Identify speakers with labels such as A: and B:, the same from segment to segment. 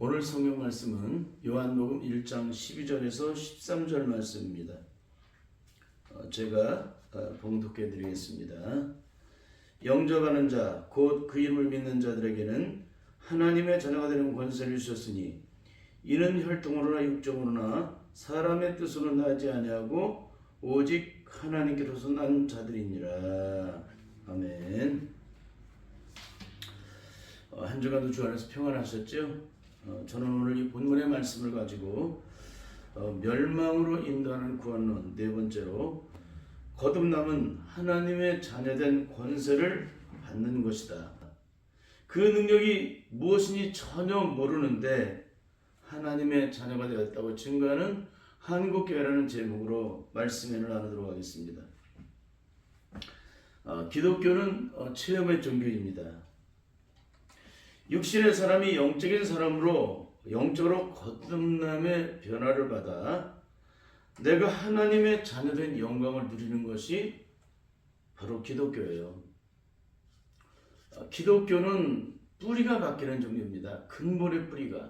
A: 오늘 성경 말씀은 요한복음 1장 12절에서 13절 말씀입니다. 제가 봉독해 드리겠습니다. 영접하는 자, 곧 그 이름을 믿는 자들에게는 하나님의 자녀가 되는 권세를 주셨으니 이는 혈통으로나 육정으로나 사람의 뜻으로 나지 아니하고 오직 하나님께로서 난 자들이니라. 아멘. 한 주간도 주 안에서 평안하셨죠? 저는 오늘 이 본문의 말씀을 가지고 멸망으로 인도하는 구원론 네 번째로 거듭남은 하나님의 자녀된 권세를 받는 것이다. 그 능력이 무엇인지 전혀 모르는데 하나님의 자녀가 되었다고 증거하는 한국교회라는 제목으로 말씀을 나누도록 하겠습니다. 기독교는 체험의 종교입니다. 육신의 사람이 영적인 사람으로 영적으로 거듭남의 변화를 받아 내가 하나님의 자녀된 영광을 누리는 것이 바로 기독교예요. 기독교는 뿌리가 바뀌는 종교입니다. 근본의 뿌리가.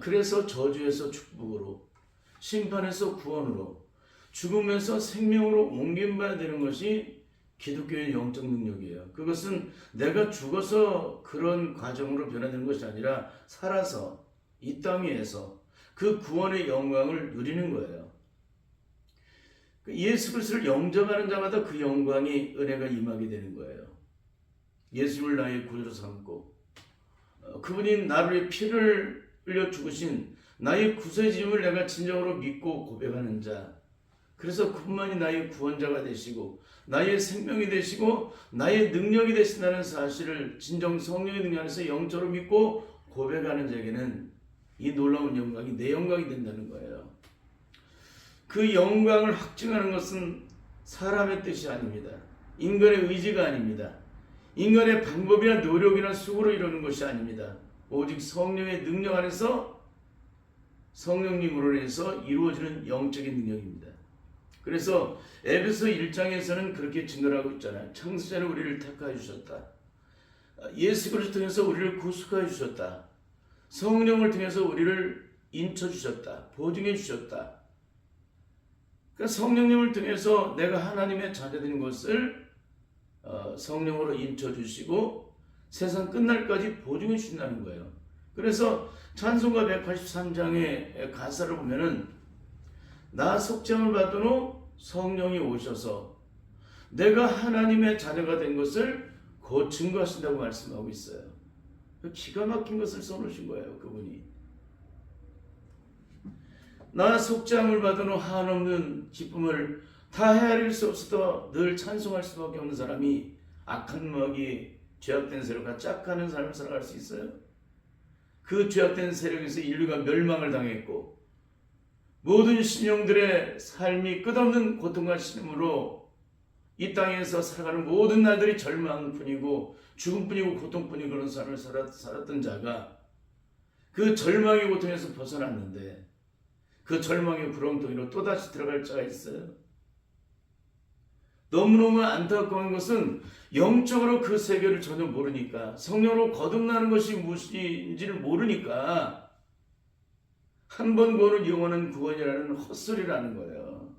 A: 그래서 저주에서 축복으로, 심판에서 구원으로, 죽음에서 생명으로 옮김받아야 되는 것이 기독교의 영적 능력이에요. 그것은 내가 죽어서 그런 과정으로 변화되는 것이 아니라 살아서 이 땅 위에서 그 구원의 영광을 누리는 거예요. 예수 그리스도를 영접하는 자마다 그 영광이 은혜가 임하게 되는 거예요. 예수님을 나의 구주로 삼고 그분이 나를 위해 피를 흘려 죽으신 나의 구세주임을 내가 진정으로 믿고 고백하는 자, 그래서 그분만이 나의 구원자가 되시고 나의 생명이 되시고 나의 능력이 되신다는 사실을 진정 성령의 능력 안에서 영적으로 믿고 고백하는 자에게는 이 놀라운 영광이 내 영광이 된다는 거예요. 그 영광을 확증하는 것은 사람의 뜻이 아닙니다. 인간의 의지가 아닙니다. 인간의 방법이나 노력이나 수고로 이루는 것이 아닙니다. 오직 성령의 능력 안에서 성령님으로 인해서 이루어지는 영적인 능력입니다. 그래서 에베소 1장에서는 그렇게 증거를 하고 있잖아요. 창세자는 우리를 택하여 주셨다. 예수 그리스도 통해서 우리를 구속하여 주셨다. 성령을 통해서 우리를 인쳐 주셨다. 보증해 주셨다. 그러니까 성령님을 통해서 내가 하나님의 자녀된 것을 성령으로 인쳐 주시고 세상 끝날까지 보증해 주신다는 거예요. 그래서 찬송가 183장의 가사를 보면은 나 속죄함을 받은 후 성령이 오셔서 내가 하나님의 자녀가 된 것을 곧 증거하신다고 말씀하고 있어요. 기가 막힌 것을 써놓으신 거예요. 그분이. 나 속죄함을 받은 후 한없는 기쁨을 다 헤아릴 수 없어도 늘 찬송할 수밖에 없는 사람이 악한 마귀 죄악된 세력과 짝하는 삶을 살아갈 수 있어요? 그 죄악된 세력에서 인류가 멸망을 당했고 모든 신령들의 삶이 끝없는 고통과 신음으로 이 땅에서 살아가는 모든 날들이 절망뿐이고 죽음뿐이고 고통뿐이고 그런 삶을 살았던 자가 그 절망의 고통에서 벗어났는데 그 절망의 구렁텅이로 또다시 들어갈 자가 있어요. 너무너무 안타까운 것은 영적으로 그 세계를 전혀 모르니까, 성령으로 거듭나는 것이 무엇인지를 모르니까 한 번 구원은 영원한 구원이라는 헛소리라는 거예요.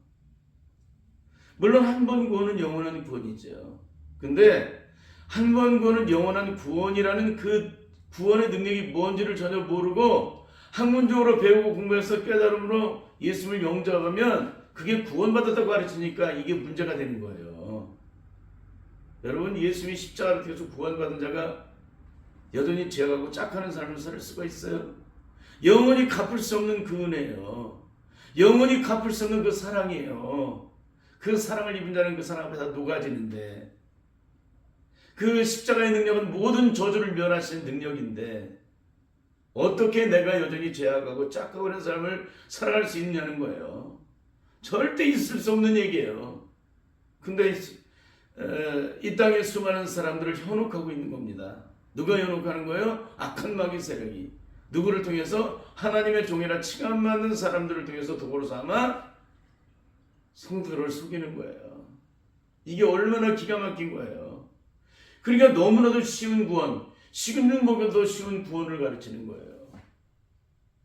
A: 물론 한 번 구원은 영원한 구원이죠. 근데 한 번 구원은 영원한 구원이라는 그 구원의 능력이 뭔지를 전혀 모르고 학문적으로 배우고 공부해서 깨달음으로 예수를 영접하면 그게 구원받았다고 가르치니까 이게 문제가 되는 거예요. 여러분, 예수님이 십자가를 통해서 구원받은 자가 여전히 죄악하고 짝하는 삶을 살 수가 있어요? 영원히 갚을 수 없는 그 은혜예요. 영원히 갚을 수 없는 그 사랑이에요. 그 사랑을 입은 자는 그 사랑 앞에 다 녹아지는데, 그 십자가의 능력은 모든 저주를 멸하시는 능력인데 어떻게 내가 여전히 죄악하고 짝하고 있는 삶을 살아갈 수 있냐는 거예요. 절대 있을 수 없는 얘기예요. 근데 이 땅에 수많은 사람들을 현혹하고 있는 겁니다. 누가 현혹하는 거예요? 악한 마귀 세력이. 누구를 통해서? 하나님의 종이라 칭함 받는 사람들을 통해서 도구로 삼아 성도들을 속이는 거예요. 이게 얼마나 기가 막힌 거예요. 그러니까 너무나도 쉬운 구원, 식은 죽 먹여도 쉬운 구원을 가르치는 거예요.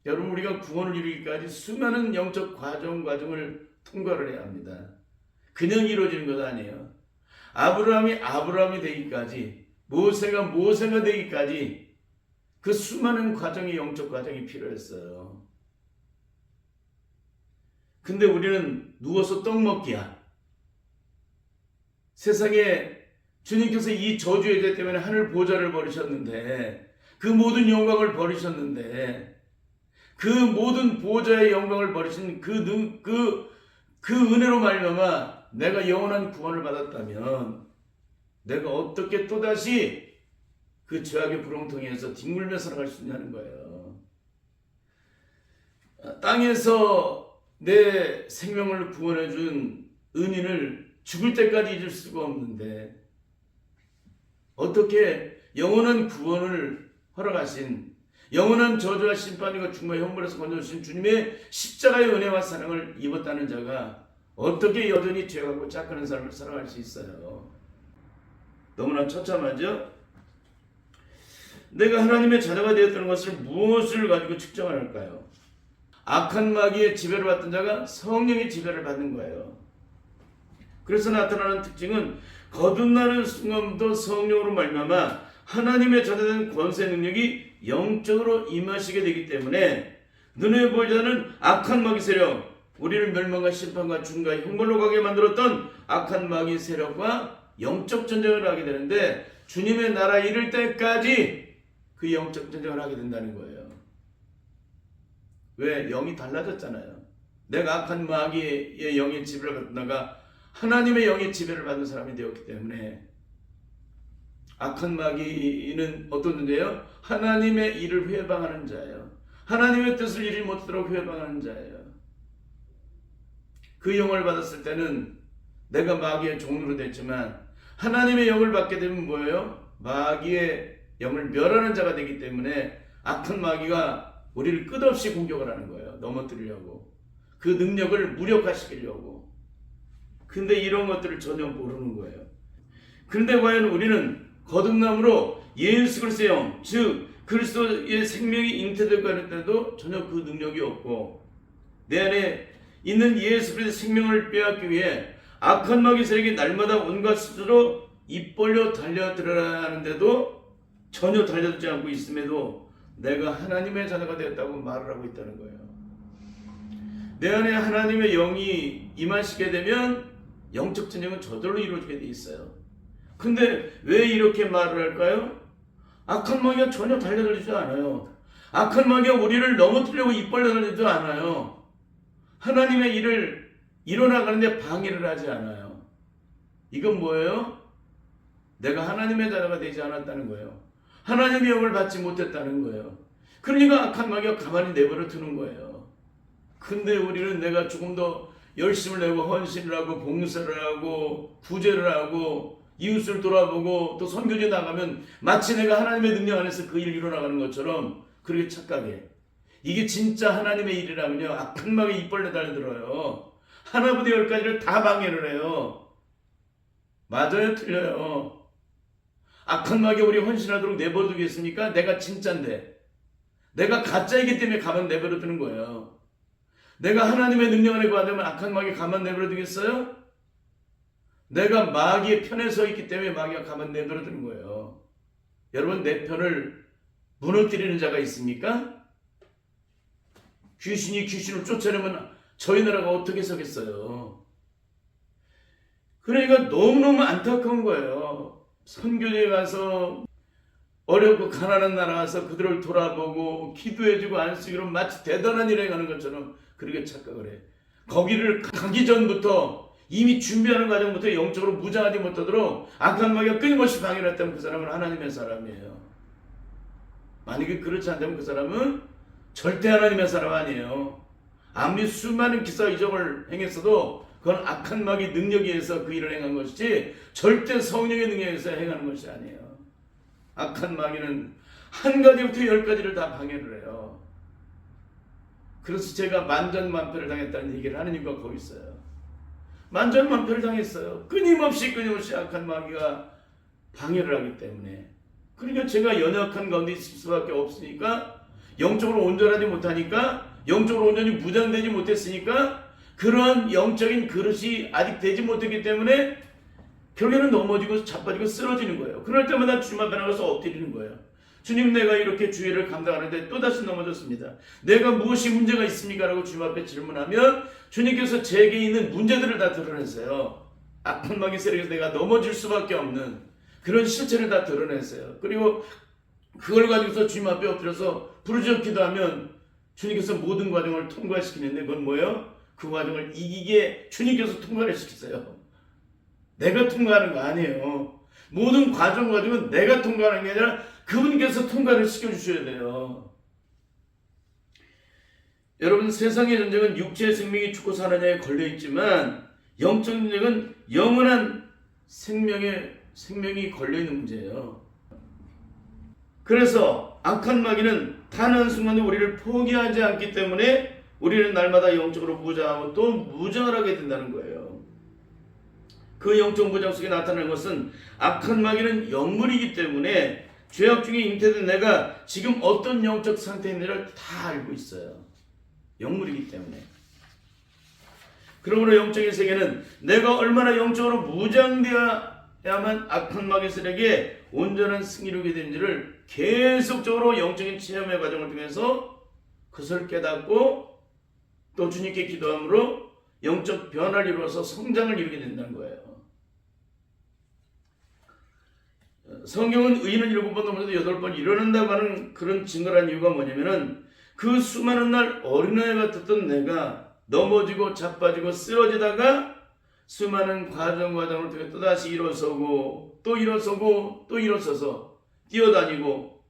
A: 여러분, 우리가 구원을 이루기까지 수많은 영적 과정을 통과를 해야 합니다. 그냥 이루어지는 것 아니에요. 아브라함이 되기까지, 모세가 되기까지 그 수많은 과정이, 영적 과정이 필요했어요. 근데 우리는 누워서 떡 먹기야. 세상에 주님께서 이 저주의 죄 때문에 하늘 보좌를 버리셨는데, 그 모든 영광을 버리셨는데, 그 모든 보좌의 영광을 버리신 그 은혜로 말미암아 내가 영원한 구원을 받았다면, 내가 어떻게 또다시 그 죄악의 구렁텅이에서 뒹굴며 살아갈 수 있냐는 거예요. 땅에서 내 생명을 구원해 준 은인을 죽을 때까지 잊을 수가 없는데, 어떻게 영원한 구원을 허락하신, 영원한 저주와 심판과 죽음의 형벌에서 건져주신 주님의 십자가의 은혜와 사랑을 입었다는 자가 어떻게 여전히 죄가고 짝하는 삶을 살아갈 수 있어요? 너무나 처참하죠? 내가 하나님의 자녀가 되었다는 것을 무엇을 가지고 측정할까요? 악한 마귀의 지배를 받던 자가 성령의 지배를 받는 거예요. 그래서 나타나는 특징은 거듭나는 순간부터 성령으로 말미암아 하나님의 자녀된 권세 능력이 영적으로 임하시게 되기 때문에 눈에 보이지 않는 악한 마귀 세력, 우리를 멸망과 심판과 죽음과 형벌로 가게 만들었던 악한 마귀 세력과 영적 전쟁을 하게 되는데, 주님의 나라에 이를 때까지 그 영적 전쟁을 하게 된다는 거예요. 왜? 영이 달라졌잖아요. 내가 악한 마귀의 영의 지배를 받다가 하나님의 영의 지배를 받는 사람이 되었기 때문에, 악한 마귀는 어떤 존재예요? 하나님의 일을 회방하는 자예요. 하나님의 뜻을 이루지 못하도록 회방하는 자예요. 그 영을 받았을 때는 내가 마귀의 종으로 됐지만, 하나님의 영을 받게 되면 뭐예요? 마귀의 영을 멸하는 자가 되기 때문에 악한 마귀가 우리를 끝없이 공격을 하는 거예요. 넘어뜨리려고, 그 능력을 무력화시키려고. 근데 이런 것들을 전혀 모르는 거예요. 그런데 과연 우리는 거듭남으로 예수 그리스도의 영, 즉 그리스도의 생명이 잉태되고 할 때도 전혀 그 능력이 없고, 내 안에 있는 예수 그리스도의 생명을 빼앗기 위해 악한 마귀 세력이 날마다 온갖 수로 입 벌려 달려들어야 하는데도 전혀 달려들지 않고 있음에도 내가 하나님의 자녀가 되었다고 말을 하고 있다는 거예요. 내 안에 하나님의 영이 임하시게 되면 영적 전쟁은 저절로 이루어지게 돼 있어요. 근데 왜 이렇게 말을 할까요? 악한 마귀가 전혀 달려들지도 않아요. 악한 마귀가 우리를 넘어뜨리려고 입 벌려 달리지도 않아요. 하나님의 일을 이뤄나가는데 방해를 하지 않아요. 이건 뭐예요? 내가 하나님의 자녀가 되지 않았다는 거예요. 하나님의 영을 받지 못했다는 거예요. 그러니까 악한 마귀가 가만히 내버려 두는 거예요. 근데 우리는 내가 조금 더 열심을 내고 헌신을 하고 봉사를 하고 구제를 하고 이웃을 돌아보고 또 선교제 나가면 마치 내가 하나님의 능력 안에서 그 일을 이뤄나가는 것처럼 그렇게 착각해. 이게 진짜 하나님의 일이라면요, 악한 마귀 입 벌려 달려들어요. 하나부터 열까지를 다 방해를 해요. 맞아요? 틀려요? 악한 마귀 우리 헌신하도록 내버려두겠습니까? 내가 진짜인데, 내가 가짜이기 때문에 가만 내버려두는 거예요. 내가 하나님의 능력 안에 거하면 악한 마귀 가만 내버려두겠어요? 내가 마귀의 편에 서 있기 때문에 마귀가 가만 내버려두는 거예요. 여러분, 내 편을 무너뜨리는 자가 있습니까? 귀신이 귀신을 쫓아내면 저희 나라가 어떻게 서겠어요? 그러니까 너무너무 안타까운 거예요. 선교지에 가서 어렵고 가난한 나라 가서 그들을 돌아보고 기도해주고 안쓰기로 마치 대단한 일을 해가는 것처럼 그렇게 착각을 해. 거기를 가기 전부터 이미 준비하는 과정부터 영적으로 무장하지 못하도록 악한 마귀가 끊임없이 방해를 했다면 그 사람은 하나님의 사람이에요. 만약에 그렇지 않다면 그 사람은 절대 하나님의 사람 아니에요. 아무리 수많은 기사 이적을 행했어도 그건 악한 마귀 능력에 의해서 그 일을 행한 것이지 절대 성령의 능력에 의해서 행하는 것이 아니에요. 악한 마귀는 한 가지부터 10가지를 다 방해를 해요. 그래서 제가 만전만패를 당했다는 얘기를 하는 이유가 거기 있어요. 만전만패를 당했어요. 끊임없이 악한 마귀가 방해를 하기 때문에. 그러니까 제가 연약한 가운데 있을 수밖에 없으니까 영적으로 온전하지 못하니까, 영적으로 온전히 무장되지 못했으니까, 그러한 영적인 그릇이 아직 되지 못했기 때문에 결국에는 넘어지고 자빠지고 쓰러지는 거예요. 그럴 때마다 주님 앞에 나가서 엎드리는 거예요. 주님, 내가 이렇게 주의를 감당하는데 또다시 넘어졌습니다. 내가 무엇이 문제가 있습니까? 라고 주님 앞에 질문하면 주님께서 제게 있는 문제들을 다 드러냈어요. 악한 마귀 세력에서 내가 넘어질 수밖에 없는 그런 실체를 다 드러냈어요. 그리고 그걸 가지고서 주님 앞에 엎드려서 부르짖어 기도하면 주님께서 모든 과정을 통과시키는데, 그건 뭐예요? 그 과정을 이기게 주님께서 통과를 시키세요. 내가 통과하는 거 아니에요. 모든 과정은 내가 통과하는 게 아니라 그분께서 통과를 시켜주셔야 돼요. 여러분, 세상의 전쟁은 육체의 생명이 죽고 사느냐에 걸려있지만 영적 전쟁은 영원한 생명이 걸려있는 문제예요. 그래서 악한 마귀는 단 한순간도 우리를 포기하지 않기 때문에 우리는 날마다 영적으로 무장하고 또 무장을 하게 된다는 거예요. 그 영적 무장 속에 나타나는 것은 악한 마귀는 영물이기 때문에 죄악 중에 잉태된 내가 지금 어떤 영적 상태인지를 다 알고 있어요. 영물이기 때문에. 그러므로 영적인 세계는 내가 얼마나 영적으로 무장되어야만 악한 마귀 세력에 온전한 승리를 이루게 되는지를 계속적으로 영적인 체험의 과정을 통해서 그것을 깨닫고 또 주님께 기도함으로 영적 변화를 이루어서 성장을 이루게 된다는 거예요. 성경은 의인은 7번 넘어져도 8번 일어난다고 하는 그런 증거란 이유가 뭐냐면은 그 수많은 날 어린아이 같았던 내가 넘어지고 자빠지고 쓰러지다가 수많은 과정을 통해 또다시 일어서고 또 일어서고 또 일어서서 뛰어다니고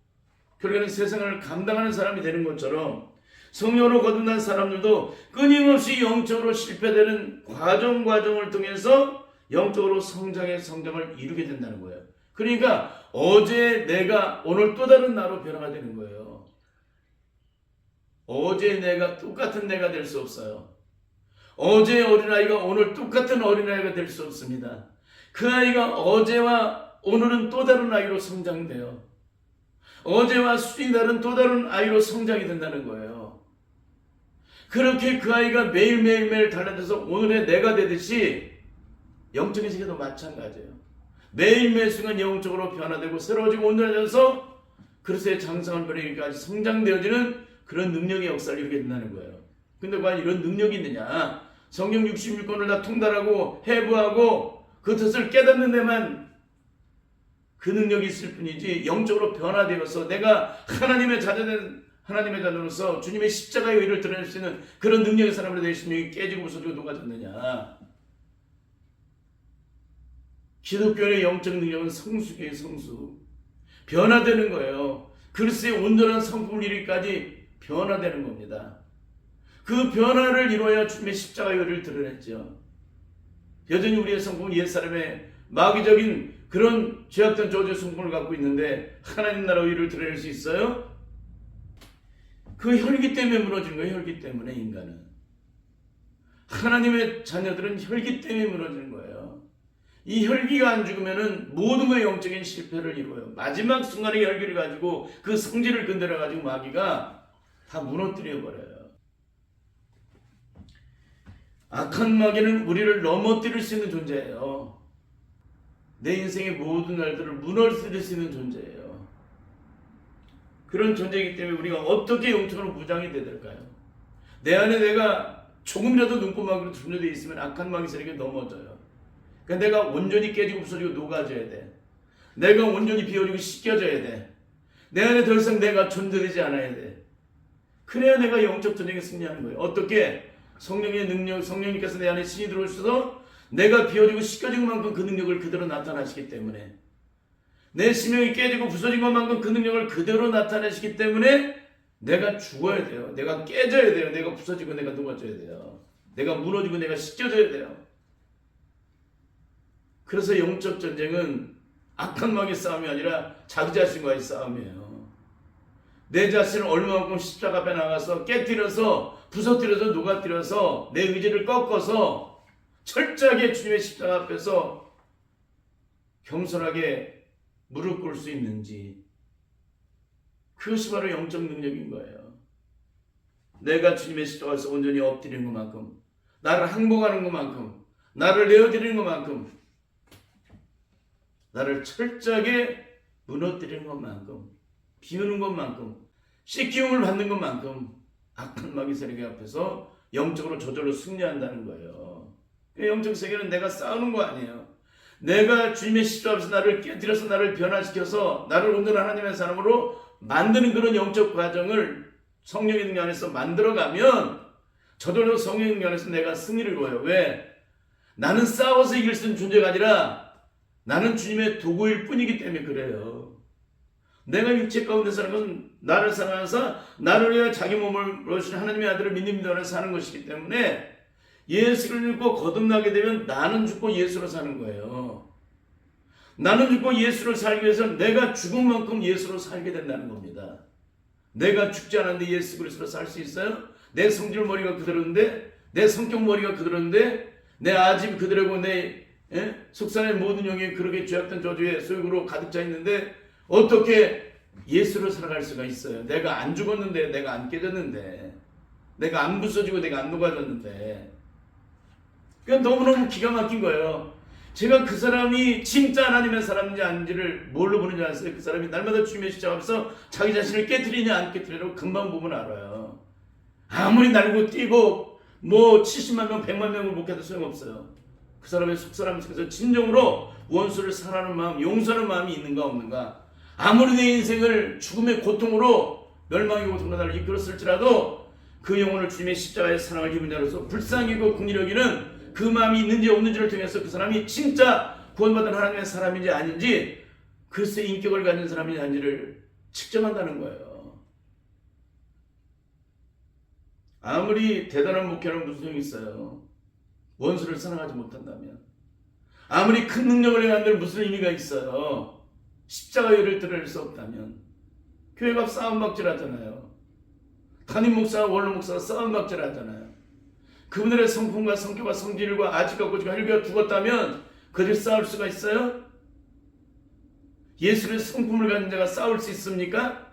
A: 결국에는 세상을 감당하는 사람이 되는 것처럼 성령으로 거듭난 사람들도 끊임없이 영적으로 실패되는 과정을 통해서 영적으로 성장을 이루게 된다는 거예요. 그러니까 어제 내가 오늘 또 다른 나로 변화가 되는 거예요. 어제 내가 똑같은 내가 될 수 없어요. 어제의 어린아이가 오늘 똑같은 어린아이가 될 수 없습니다. 그 아이가 어제와 오늘은 또 다른 아이로 성장돼요. 어제와 수준이 다른 또 다른 아이로 성장이 된다는 거예요. 그렇게 그 아이가 매일매일 달라져서 오늘의 내가 되듯이 영적인 세계도 마찬가지예요. 매일매일 순간 영적으로 변화되고 새로워지고 온전해져서 그리스도의 장성한 변화기까지 성장되어지는 그런 능력의 역사를 이루게 된다는 거예요. 근데 과연 이런 능력이 있느냐? 성경 66권을 다 통달하고 해부하고 그 뜻을 깨닫는 데만 그 능력이 있을 뿐이지 영적으로 변화되어서 내가 하나님의 자녀로서 주님의 십자가의 의를 드러낼 수 있는 그런 능력의 사람으로 될 생명이 깨지고 부서지고 녹아졌느냐? 기독교의 영적 능력은 성숙이에요. 성숙. 변화되는 거예요. 그리스도의 온전한 성품을 이루기까지 변화되는 겁니다. 그 변화를 이루어야 주님의 십자가의 의를 드러냈죠. 여전히 우리의 성품은 옛사람의 마귀적인 그런 죄악된 저주의 성품을 갖고 있는데 하나님 나라 의를 드러낼 수 있어요? 그 혈기 때문에 무너진 거예요. 혈기 때문에 인간은. 하나님의 자녀들은 혈기 때문에 무너지는 거예요. 이 혈기가 안 죽으면은 모든 거 영적인 실패를 이루어요. 마지막 순간에 혈기를 가지고 그 성질을 건드려 가지고 마귀가 다 무너뜨려 버려요. 악한 마귀는 우리를 넘어뜨릴 수 있는 존재예요. 내 인생의 모든 날들을 무너뜨릴 수 있는 존재예요. 그런 존재이기 때문에 우리가 어떻게 영적으로 무장이 돼야 될까요? 내 안에 내가 조금이라도 눈꼬막으로 분열되어 있으면 악한 마귀 세력에 넘어져요. 그러니까 내가 온전히 깨지고 부서지고 녹아져야 돼. 내가 온전히 비워지고 씻겨져야 돼. 내 안에 더 이상 내가 존재되지 않아야 돼. 그래야 내가 영적 전쟁에 승리하는 거예요. 어떻게? 성령의 능력, 성령님께서 내 안에 신이 들어오셔서 내가 비워지고 씻겨진 것만큼 그 능력을 그대로 나타나시기 때문에, 내 심령이 깨지고 부서진 것만큼 그 능력을 그대로 나타내시기 때문에 내가 죽어야 돼요. 내가 깨져야 돼요. 내가 부서지고 내가 녹아져야 돼요. 내가 무너지고 내가 씻겨져야 돼요. 그래서 영적 전쟁은 악한 마귀의 싸움이 아니라 자기 자신과의 싸움이에요. 내 자신을 얼마만큼 십자가 앞에 나가서 깨뜨려서 부서뜨려서 녹아뜨려서 내 의지를 꺾어서 철저하게 주님의 십자가 앞에서 겸손하게 무릎 꿇을 수 있는지, 그것이 바로 영적 능력인 거예요. 내가 주님의 십자가에서 온전히 엎드리는 것만큼, 나를 항복하는 것만큼, 나를 내어드리는 것만큼, 나를 철저하게 무너뜨리는 것만큼, 비우는 것만큼, 씻기움을 받는 것만큼 악한 마귀 세력의 앞에서 영적으로 저절로 승리한다는 거예요. 영적 세계는 내가 싸우는 거 아니에요. 내가 주님의 십자가 앞에서 나를 깨뜨려서 나를 변화시켜서 나를 온전한 하나님의 사람으로 만드는 그런 영적 과정을 성령의 능력 안에서 만들어가면 저절로 성령의 능력 안에서 내가 승리를 거예요. 왜? 나는 싸워서 이길 수 있는 존재가 아니라 나는 주님의 도구일 뿐이기 때문에 그래요. 내가 육체 가운데 사는 것은 나를 사랑하사 나를 위해 자기 몸을 놓으신 하나님의 아들을 믿는 믿음 안에 사는 것이기 때문에 예수를 믿고 거듭나게 되면 나는 죽고 예수로 사는 거예요. 나는 죽고 예수를 살기 위해서 내가 죽은 만큼 예수로 살게 된다는 겁니다. 내가 죽지 않았는데 예수 그리스도로 살 수 있어요? 내 성질 머리가 그대로인데, 내 성격 머리가 그대로인데, 내 아집 그대로고 내 속산의 모든 영이 그렇게 죄악된 저주의 소욕으로 가득 차 있는데 어떻게 예수를 살아갈 수가 있어요? 내가 안 죽었는데, 내가 안 깨졌는데, 내가 안 부서지고 내가 안 녹아졌는데. 그러니까 너무너무 기가 막힌 거예요. 제가 그 사람이 진짜 하나님의 사람인지 아닌지를 뭘로 보는지 아세요? 그 사람이 날마다 주님의 십자가 앞에서 자기 자신을 깨트리냐 안 깨트리냐고 금방 보면 알아요. 아무리 날고 뛰고 뭐 70만 명 100만 명을 목해도 소용없어요. 그 사람의 속사람 속에서 진정으로 원수를 사랑하는 마음, 용서하는 마음이 있는가 없는가. 아무리 내 인생을 죽음의 고통으로 멸망의 고통으로 나를 이끌었을지라도 그 영혼을 주님의 십자가의 사랑을 입은 자로서 불쌍히 여기고 긍휼히 여기는 그 마음이 있는지 없는지를 통해서 그 사람이 진짜 구원받은 하나님의 사람인지 아닌지, 글쎄 인격을 가진 사람인지 아닌지를 측정한다는 거예요. 아무리 대단한 목회는 무슨 소용이 있어요? 원수를 사랑하지 못한다면. 아무리 큰 능력을 행한들 무슨 의미가 있어요? 십자가의 의를 드러낼 수 없다면. 교회가 싸움박질 하잖아요. 담임 목사와 원로 목사가 싸움박질 하잖아요. 그분들의 성품과 성격과 성질과 아직과 고집과 혈기가 죽었다면 그들이 싸울 수가 있어요? 예수의 성품을 가진 자가 싸울 수 있습니까?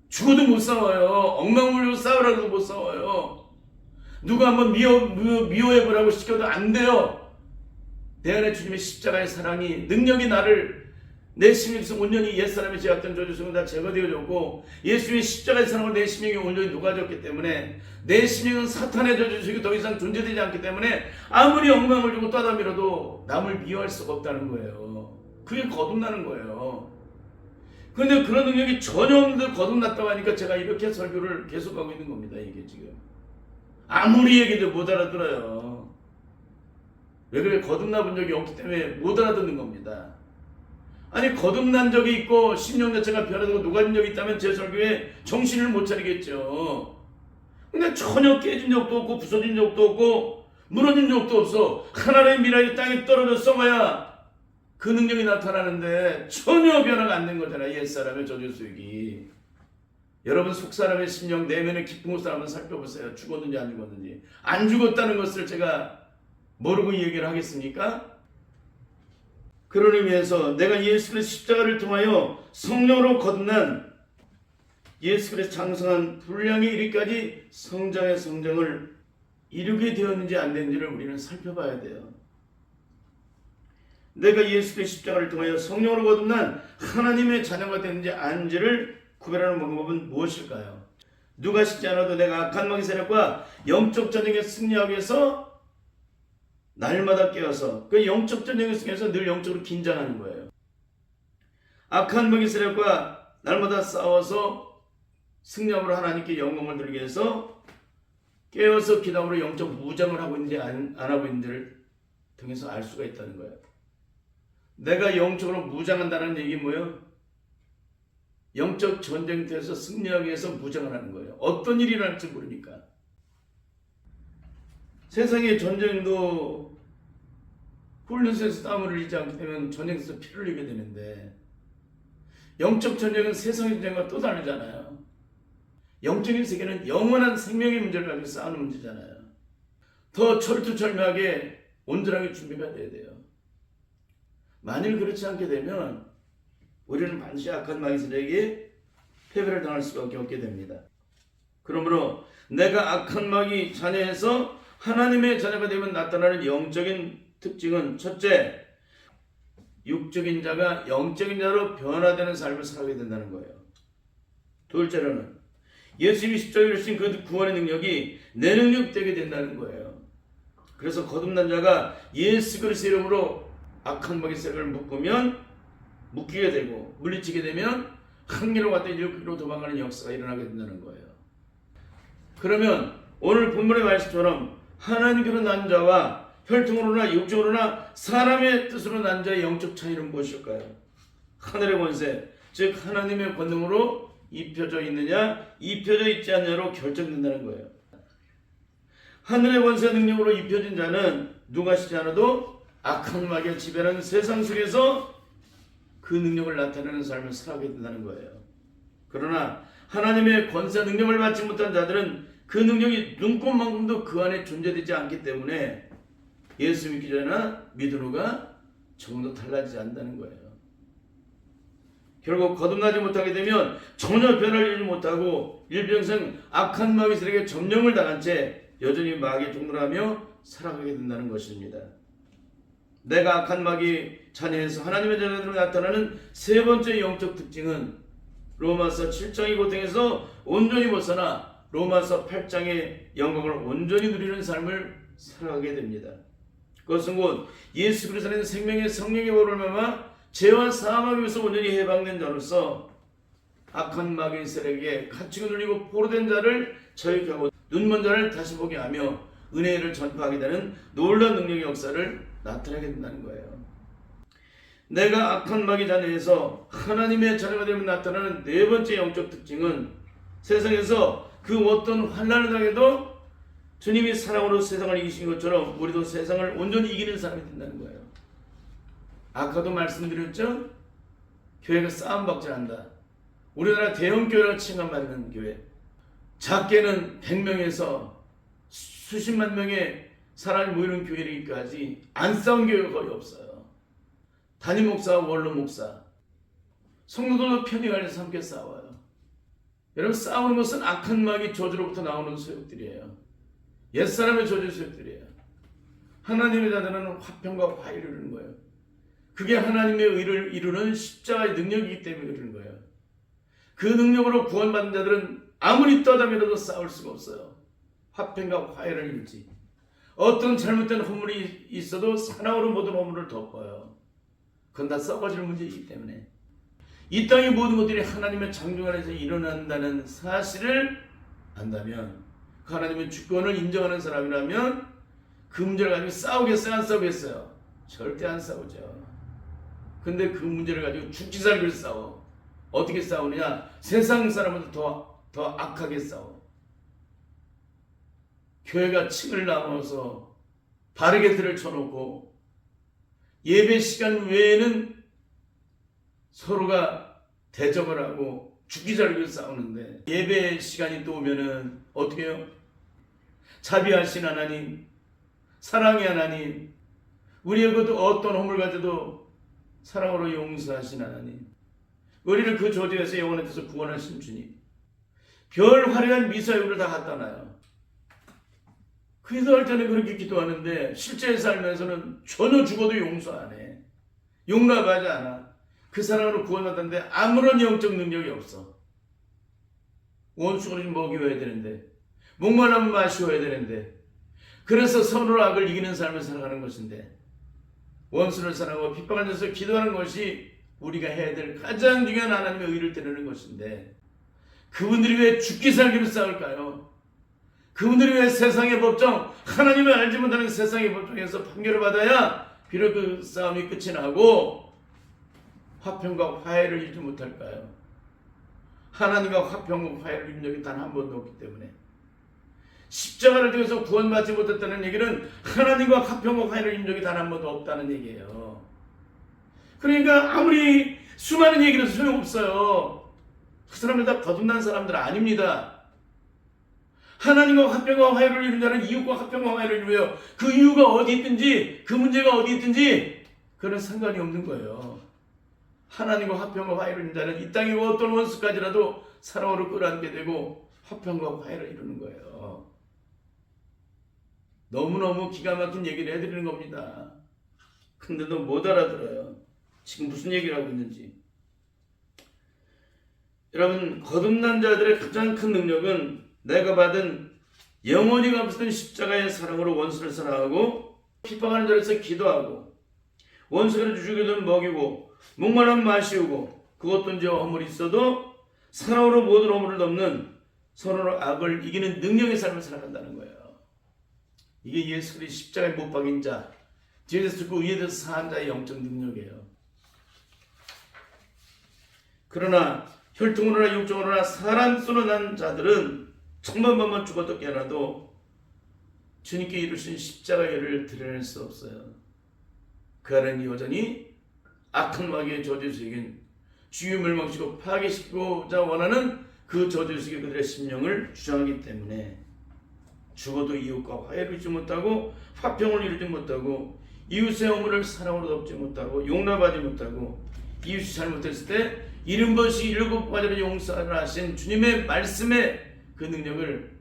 A: 죽어도 못 싸워요. 엉망물고 싸우라고 못 싸워요. 누가 한번 미워해보라고 시켜도 안 돼요. 내 안에 주님의 십자가의 사랑이, 능력이 나를 내 심령에서 온전히 옛사람의 죄악된 저주성은 다 제거되어졌고 예수님의 십자가의 사랑으로 내 심령이 온전히 녹아졌기 때문에 내 심령은 사탄의 저주성이 더 이상 존재되지 않기 때문에 아무리 엉망을 주고 떠다 밀어도 남을 미워할 수가 없다는 거예요. 그게 거듭나는 거예요. 그런데 그런 능력이 전혀 없는데 거듭났다고 하니까 제가 이렇게 설교를 계속하고 있는 겁니다. 이게 지금 아무리 얘기해도 못 알아들어요. 왜 그래? 거듭나 본 적이 없기 때문에 못 알아듣는 겁니다. 아니 거듭난 적이 있고 심령 자체가 변화되고 녹아진 적이 있다면 제 설교에 정신을 못 차리겠죠. 근데 전혀 깨진 적도 없고 부서진 적도 없고 무너진 적도 없어. 하나님의 미랄이 땅에 떨어져 썩어야 그 능력이 나타나는데 전혀 변화가 안 된 거잖아요. 옛사람의 저주수익이. 여러분 속사람의 심령 내면의 깊은 곳을 한번 살펴보세요. 죽었는지 안 죽었는지. 안 죽었다는 것을 제가 모르고 얘기를 하겠습니까? 그런 의미에서 내가 예수 그리스도 십자가를 통하여 성령으로 거듭난 예수 그리스도 장성한 분량에 이르기까지 성장의 성장을 이루게 되었는지 안 되는지를 우리는 살펴봐야 돼요. 내가 예수 그리스도 십자가를 통하여 성령으로 거듭난 하나님의 자녀가 되는지 아닌지를 구별하는 방법은 무엇일까요? 누가 쉽지 않아도 내가 악한 마귀 세력과 영적 전쟁에 승리하기 위해서 날마다 깨어서 그 영적 전쟁을 승리해서 늘 영적으로 긴장하는 거예요. 악한 마귀 세력과 날마다 싸워서 승리함으로 하나님께 영광을 드리기 위해서 깨어서 기도함으로 영적 무장을 하고 있는지 안 하고 있는지를 통해서 알 수가 있다는 거예요. 내가 영적으로 무장한다는 얘기 뭐예요? 영적 전쟁터에서 승리하기 위해서 무장을 하는 거예요. 어떤 일이 일어날지 모르니까. 세상의 전쟁도 훈련소에서 땀을 흘리지 않게 되면 전쟁에서 피를 흘리게 되는데 영적 전쟁은 세상의 전쟁과 또 다르잖아요. 영적인 세계는 영원한 생명의 문제를 가지고 싸우는 문제잖아요. 더 철두철미하게 온전하게 준비가 돼야 돼요. 만일 그렇지 않게 되면 우리는 반드시 악한 마귀 세력에게 패배를 당할 수밖에 없게 됩니다. 그러므로 내가 악한 마귀 자녀에서 하나님의 자녀가 되면 나타나는 영적인 특징은 첫째, 육적인 자가 영적인 자로 변화되는 삶을 살게 된다는 거예요. 둘째로는 예수님이 십자가에 이루신 그 구원의 능력이 내 능력 되게 된다는 거예요. 그래서 거듭난 자가 예수 그리스도의 이름으로 악한 마귀 세력을 묶이게 되고 물리치게 되면 항기로 갔다 이리로 도망가는 역사가 일어나게 된다는 거예요. 그러면 오늘 본문의 말씀처럼 하나님께로 난 자와 혈통으로나 육적으로나 사람의 뜻으로 난 자의 영적 차이는 무엇일까요? 하늘의 권세, 즉 하나님의 권능으로 입혀져 있느냐 입혀져 있지 않느냐로 결정된다는 거예요. 하늘의 권세 능력으로 입혀진 자는 누가 시지 않아도 악한 마귀의 지배하는 세상 속에서 그 능력을 나타내는 삶을 살아가게 된다는 거예요. 그러나 하나님의 권세 능력을 받지 못한 자들은 그 능력이 눈꼽만큼도 그 안에 존재되지 않기 때문에 예수 믿기 전이나 믿은 후가 조금도 달라지지 않는다는 거예요. 결국 거듭나지 못하게 되면 전혀 변화를 이루지 못하고 일평생 악한 마귀 세력에 점령을 당한 채 여전히 마귀의 종노를 하며 살아가게 된다는 것입니다. 내가 악한 마귀 자녀에서 하나님의 자녀로 나타나는 세 번째 영적 특징은 로마서 7장의 고통에서 온전히 벗어나 로마서 8장의 영광을 온전히 누리는 삶을 살아가게 됩니다. 그것은 곧 예수 그리스도는 생명의 성령의 보혈을 말미암아 죄와 사망에서 온전히 해방된 자로서 악한 마귀의 세력에 갇히고 눌리고 포로된 자를 저격하고 눈먼 자를 다시 보게 하며 은혜를 전파하게 되는 놀라운 능력의 역사를 나타내게 된다는 거예요. 내가 악한 마귀 자녀에서 하나님의 자녀가 되면 나타나는 네 번째 영적 특징은 세상에서 그 어떤 환난을 당해도 주님이 사랑으로 세상을 이기신 것처럼 우리도 세상을 온전히 이기는 사람이 된다는 거예요. 아까도 말씀드렸죠? 교회가 싸움박질한다. 우리나라 대형교회라고 칭함받는 교회, 작게는 100명에서 수십만 명의 사람이 모이는 교회이기까지 안 싸운 교회가 거의 없어요. 담임 목사와 원로 목사, 성도들도 편히 갈려서 함께 싸워요. 여러분, 싸우는 것은 악한 마귀 저주로부터 나오는 소욕들이에요. 옛사람의 저주 소욕들이에요. 하나님의 자녀는 화평과 화해를 이루는 거예요. 그게 하나님의 의를 이루는 십자가의 능력이기 때문에 이루는 거예요. 그 능력으로 구원받은 자들은 아무리 떠다밀어도 싸울 수가 없어요. 화평과 화해를 이루지. 어떤 잘못된 허물이 있어도 사랑으로 모든 허물을 덮어요. 그건 다 썩어질 문제이기 때문에 이 땅의 모든 것들이 하나님의 창조 안에서 일어난다는 사실을 안다면, 그 하나님의 주권을 인정하는 사람이라면 그 문제를 가지고 싸우겠어요? 안 싸우겠어요? 절대 안 싸우죠. 근데 그 문제를 가지고 죽기 살기를 싸워. 어떻게 싸우느냐? 세상 사람은 더 악하게 싸워. 교회가 층을 나눠서 바르게 틀을 쳐놓고 예배 시간 외에는 서로가 대적을 하고 죽기 살기를 싸우는데, 예배 시간이 또 오면은 어떻게 해요? 자비하신 하나님, 사랑의 하나님, 우리에게도 어떤 허물 가져도 사랑으로 용서하신 하나님, 우리를 그 저주에서 영원한 데서 구원하신 주님, 별 화려한 미사역을 다 갖다 놔요. 기도할 때는 그렇게 기도하는데 실제 삶에서는 전혀 죽어도 용서 안 해. 용납하지 않아. 그 사랑으로 구원받았는데 아무런 영적 능력이 없어. 원수를 먹여야 되는데, 목말라면 마셔야 되는데, 그래서 선으로 악을 이기는 삶을 살아가는 것인데, 원수를 사랑하고 핍박한 자에서 기도하는 것이 우리가 해야 될 가장 중요한 하나님의 의를 드리는 것인데, 그분들이 왜 죽기 살기를 싸울까요? 그분들이 왜 세상의 법정, 하나님을 알지 못하는 세상의 법정에서 판결을 받아야 비록 그 싸움이 끝이 나고 화평과 화해를 이루지 못할까요? 하나님과 화평과 화해를 이룬 적이 단 한 번도 없기 때문에, 십자가를 통해서 구원받지 못했다는 얘기는 하나님과 화평과 화해를 이룬 적이 단 한 번도 없다는 얘기예요. 그러니까 아무리 수많은 얘기를 소용없어요. 그 사람들 다 거듭난 사람들 아닙니다. 하나님과 화평과 화해를 이룬 자는 이웃과 화평과 화해를 이루어요. 그 이유가 어디 있든지, 그 문제가 어디 있든지 그런 상관이 없는 거예요. 하나님과 화평과 화해를 이룬 자는 이 땅의 어떤 원수까지라도 사랑으로 끌어안게 되고 화평과 화해를 이루는 거예요. 너무너무 기가 막힌 얘기를 해드리는 겁니다. 근데도 못 알아들어요. 지금 무슨 얘기를 하고 있는지. 여러분, 거듭난 자들의 가장 큰 능력은 내가 받은 영원히 값없는 십자가의 사랑으로 원수를 사랑하고 핍박하는 자로서 기도하고 원수를 주기든 먹이고 목마르면 마시우고 그것든지 허물이 있어도 사랑으로 모든 허물을 덮는 서로로 악을 이기는 능력의 삶을 살아간다는 거예요. 이게 예수 그리스도의 십자가에 못 박인 자, 뒤에서 죽고 위에 대해서 사한 자의 영적 능력이에요. 그러나 혈통으로나 육정으로나 사람 손으로 난 자들은 천번만 죽어도 깨어나도 주님께 이루신 십자가의 일을 드러낼 수 없어요. 그 안은 여전히 악한 마귀의 저주의식인 주님을 멈추고 파괴시키고자 원하는 그 저주의식이 그들의 심령을 주장하기 때문에 죽어도 이웃과 화해를 이루지 못하고 화평을 이루지 못하고 이웃의 허물을 사랑으로 덮지 못하고 용납하지 못하고 이웃이 잘못했을 때 70번씩 7번째로 용서를 하신 주님의 말씀의 그 능력을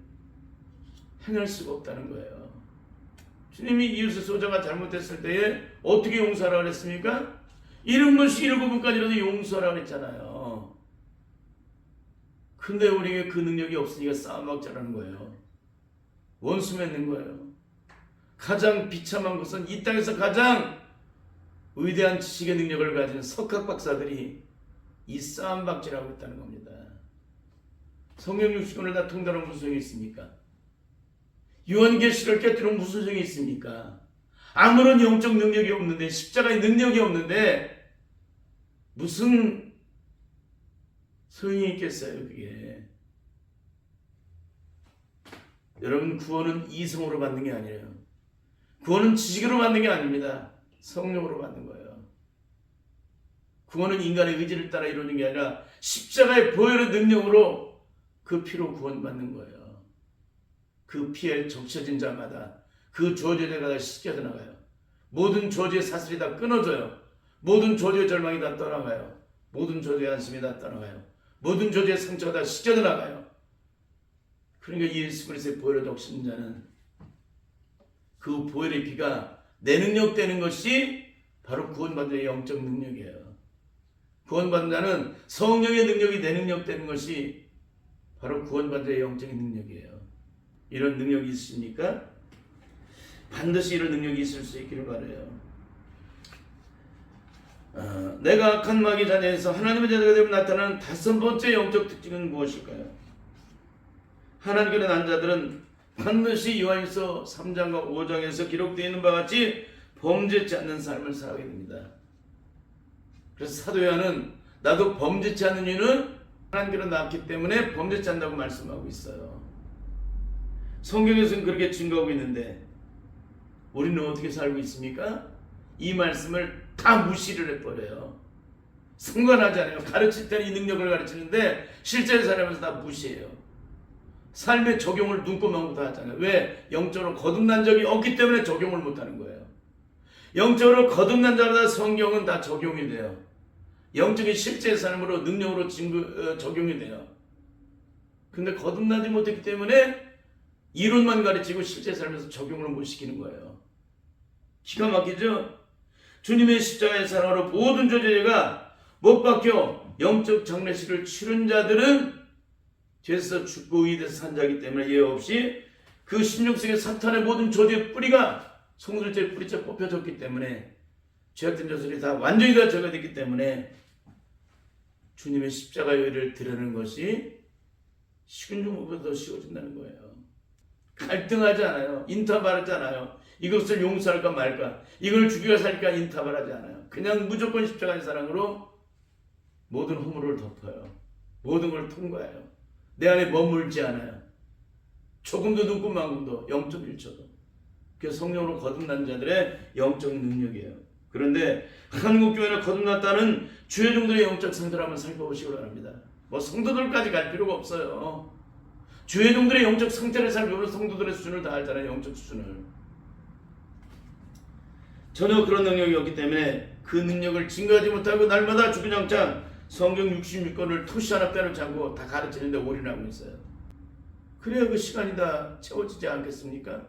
A: 행할 수가 없다는 거예요. 주님이 이웃의 소자가 잘못했을 때에 어떻게 용서하라고 그랬습니까? 70번씩 7번까지라도 용서하라고 그랬잖아요. 근데 우리에게 그 능력이 없으니까 싸움막 자라는 거예요. 원수 맺는 거예요. 가장 비참한 것은 이 땅에서 가장 위대한 지식의 능력을 가진 석학 박사들이 이 싸움박질하고 있다는 겁니다. 성경 60권을 다 통달하면 무슨 소용이 있습니까? 요한계시를 깨뜨리면 무슨 소용이 있습니까? 아무런 영적 능력이 없는데, 십자가의 능력이 없는데 무슨 소용이 있겠어요 그게. 여러분, 구원은 이성으로 받는 게 아니에요. 구원은 지식으로 받는 게 아닙니다. 성령으로 받는 거예요. 구원은 인간의 의지를 따라 이루어지는 게 아니라 십자가의 보혈의 능력으로 그 피로 구원받는 거예요. 그 피에 적셔진 자마다 그 저주가 다 씻겨져 나가요. 모든 저주의 사슬이 다 끊어져요. 모든 저주의 절망이 다 떠나가요. 모든 저주의 안심이 다 떠나가요. 모든 저주의 상처가 다 씻겨져 나가요. 그러니까 예수 그리스도의 보혈을 적신 자는 그 보혈의 피가 내 능력 되는 것이 바로 구원받는 영적 능력이에요. 구원받는 자는 성령의 능력이 내 능력 되는 것이 바로 구원받는 영적인 능력이에요. 이런 능력이 있으십니까? 반드시 이런 능력이 있을 수 있기를 바라요. 내가 악한 마귀 자녀에서 하나님의 자녀가 되면 나타나는 5번째 영적 특징은 무엇일까요? 하나님께 난 자들은 반드시 요한일서 3장과 5장에서 기록되어 있는 바와 같이 범죄치 않는 삶을 살아가게 됩니다. 그래서 사도 요한은 나도 범죄치 않는 이유는 하나님께로 낳았기 때문에 범죄치 않는다고 말씀하고 있어요. 성경에서는 그렇게 증거하고 있는데 우리는 어떻게 살고 있습니까? 이 말씀을 다 무시를 해버려요. 상관하지 않아요. 가르칠 때는 이 능력을 가르치는데 실제 살아가면서 다 무시해요. 삶의 적용을 눈꼽만고 다 하잖아요. 왜? 영적으로 거듭난 적이 없기 때문에 적용을 못하는 거예요. 영적으로 거듭난 자마다 성경은 다 적용이 돼요. 영적인 실제 삶으로 능력으로 적용이 돼요. 근데 거듭나지 못했기 때문에 이론만 가르치고 실제 삶에서 적용을 못 시키는 거예요. 기가 막히죠? 주님의 십자가의 사랑으로 모든 저주가 못 박혀 영적 장례식을 치른 자들은 죄에서 죽고 의에 대해서 산 자이기 때문에 예외 없이 그 16세기 사탄의 모든 저주의 뿌리가 송술죄의 뿌리째 뽑혀졌기 때문에 죄악된 자들이 다 완전히 다 제거됐기 때문에 주님의 십자가의 의를 드러내는 것이 식은 죽음보다 더 쉬워진다는 거예요. 갈등하지 않아요. 인터벌하지 않아요. 이것을 용서할까 말까, 이걸 죽이가 살까 인터벌하지 않아요. 그냥 무조건 십자가의 사랑으로 모든 허물을 덮어요. 모든 걸 통과해요. 내 안에 머물지 않아요. 조금도 눈금만금도 0.1초도. 그게 성령으로 거듭난 자들의 영적 능력이에요. 그런데 한국교회는 거듭났다는 주의 종들의 영적 상태를 한번 살펴보시기 바랍니다. 뭐 성도들까지 갈 필요가 없어요. 주의 종들의 영적 상태를 살펴보면 성도들의 수준을 다 알잖아요. 영적 수준을. 전혀 그런 능력이 없기 때문에 그 능력을 증거하지 못하고 날마다 주구장창 성경 66권을 토시 하나 빼놓지 않고 다 가르치는데 올인하고 있어요. 그래야 그 시간이 다 채워지지 않겠습니까?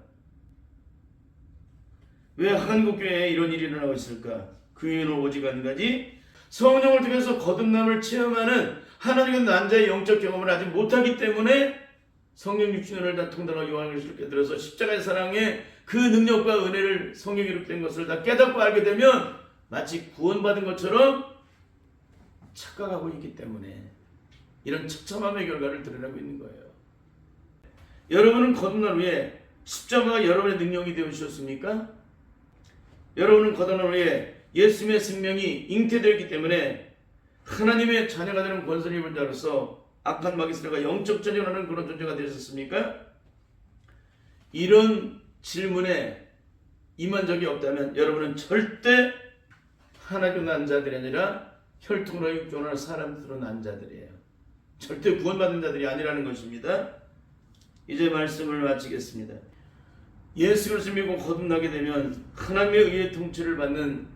A: 왜 한국교회에 이런 일이 일어나고 있을까? 그 이유는 오직 한 가지, 성령을 통해서 거듭남을 체험하는 하나님의 난자의 영적 경험을 아직 못하기 때문에 성령 육신을 다 통달하고 요한을 깨달아서 십자가의 사랑의 그 능력과 은혜를 성령이 이렇게 된 것을 다 깨닫고 알게 되면 마치 구원받은 것처럼 착각하고 있기 때문에 이런 처참함의 결과를 드러내고 있는 거예요. 여러분은 거듭난 후에 십자가가 여러분의 능력이 되어주셨습니까? 여러분은 거듭난 후에 예수님의 생명이 잉태되었기 때문에 하나님의 자녀가 되는 권세를 입은 자로서 악한 마귀들과 영적 전쟁을 하는 그런 존재가 되셨습니까? 이런 질문에 임한 적이 없다면 여러분은 절대 하나님의 난 자들이 아니라 혈통으로 육종하는 사람들로 난 자들이에요. 절대 구원받은 자들이 아니라는 것입니다. 이제 말씀을 마치겠습니다. 예수 그리스도를 믿고 거듭나게 되면 하나님의 의의 통치를 받는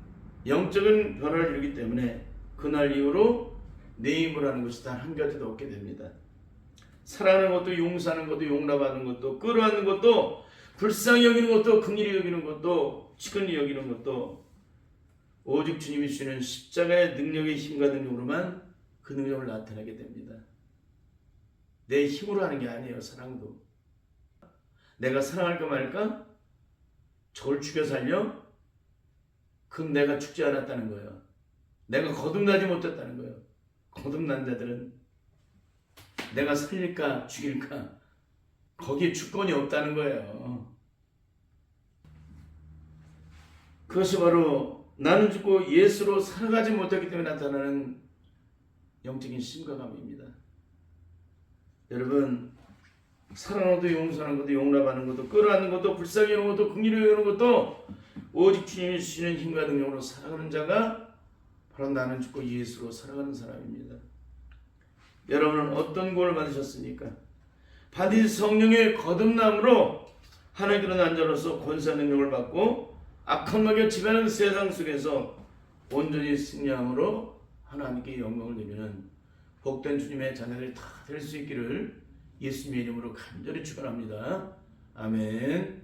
A: 영적인 변화를 이루기 때문에 그날 이후로 내 힘으로 하는 것이 단 한 가지도 없게 됩니다. 사랑하는 것도, 용서하는 것도, 용납하는 것도, 끌어안는 것도, 불쌍히 여기는 것도, 긍휼히 여기는 것도, 치근히 여기는 것도 오직 주님이 주시는 십자가의 능력의 힘과 능력으로만 그 능력을 나타내게 됩니다. 내 힘으로 하는 게 아니에요. 사랑도 내가 사랑할까 말까? 저를 죽여 살려? 그럼 내가 죽지 않았다는 거예요. 내가 거듭나지 못했다는 거예요. 거듭난 자들은 내가 살릴까 죽일까 거기에 주권이 없다는 거예요. 그것이 바로 나는 죽고 예수로 살아가지 못했기 때문에 나타나는 영적인 심각함입니다. 여러분, 사랑하는 것도, 용서하는 것도, 용납하는 것도, 끌어안는 것도, 불쌍히 여기는 것도, 긍휼히 여기는 것도 오직 주님이 주시는 힘과 능력으로 살아가는 자가 바로 나는 죽고 예수로 살아가는 사람입니다. 여러분은 어떤 구원을 받으셨습니까? 반드시 성령의 거듭남으로 하나님께로 난 자로서 권세 능력을 받고 악한 마귀가 지배하는 세상 속에서 온전히 승리함으로 하나님께 영광을 드리는 복된 주님의 자녀들이 다 될 수 있기를 예수님의 이름으로 간절히 축원합니다. 아멘.